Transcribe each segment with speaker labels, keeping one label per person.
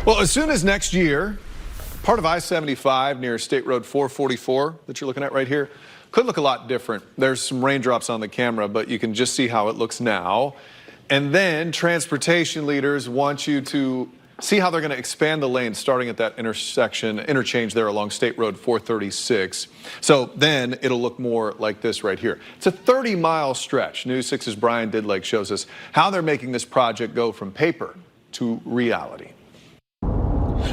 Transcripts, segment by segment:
Speaker 1: Well, as soon as next year, part of I-75 near State Road 444 that you're looking at right here could look a lot different. There's some raindrops on the camera, but you can just see how it looks now. And then transportation leaders want you to see how they're going to expand the lane starting at that interchange there along State Road 436. So then it'll look more like this right here. It's a 30-mile stretch. News 6's Brian Didlake shows us how they're making this project go from paper to reality.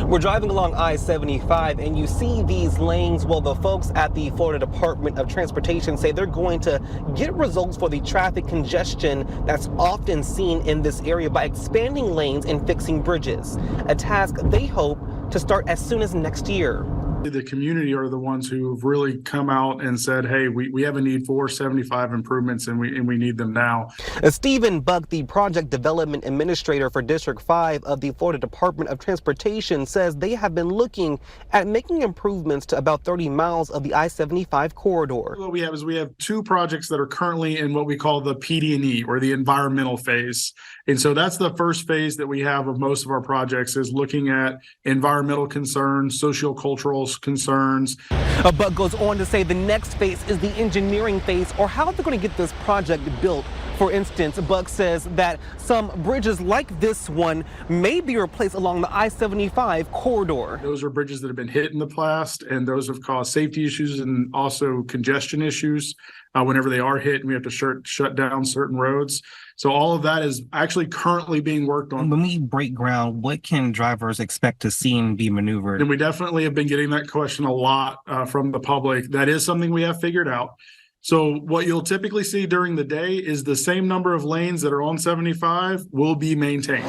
Speaker 2: We're driving along I-75 and you see these lanes. Well, the folks at the Florida Department of Transportation say they're going to get results for the traffic congestion that's often seen in this area by expanding lanes and fixing bridges, a task they hope to start as soon as next year.
Speaker 3: The community are the ones who have really come out and said, hey, we have a need for 75 improvements and we need them now.
Speaker 2: Stephen Buck, the project development administrator for District 5 of the Florida Department of Transportation, says they have been looking at making improvements to about 30 miles of the I-75 corridor.
Speaker 3: What we have two projects that are currently in what we call the PD&E, or the environmental phase. And so that's the first phase that we have of most of our projects, is looking at environmental concerns, sociocultural concerns.
Speaker 2: Buck goes on to say the next phase is the engineering phase, or how they're going to get this project built. For instance, Buck says that some bridges like this one may be replaced along the I-75 corridor.
Speaker 3: Those are bridges that have been hit in the past, and those have caused safety issues and also congestion issues whenever they are hit and we have to shut down certain roads. So all of that is actually currently being worked on.
Speaker 4: When we break ground, what can drivers expect to see and be maneuvered?
Speaker 3: And we definitely have been getting that question a lot from the public. That is something we have figured out. So what you'll typically see during the day is the same number of lanes that are on 75 will be maintained.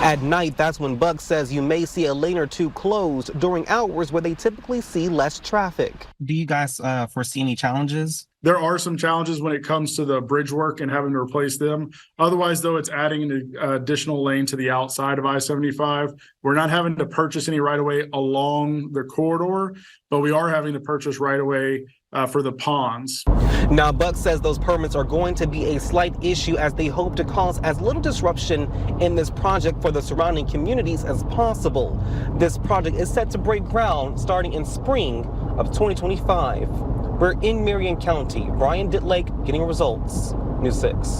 Speaker 2: At night, that's when Buck says you may see a lane or two closed during hours where they typically see less traffic.
Speaker 4: Do you guys foresee any challenges?
Speaker 3: There are some challenges when it comes to the bridge work and having to replace them. Otherwise, though, it's adding an additional lane to the outside of I-75. We're not having to purchase any right-of-way along the corridor, but we are having to purchase right-of-way for the ponds.
Speaker 2: Now, Buck says those permits are going to be a slight issue as they hope to cause as little disruption in this project for the surrounding communities as possible. This project is set to break ground starting in spring of 2025. We're in Marion County. Brian Didlake getting results. News 6.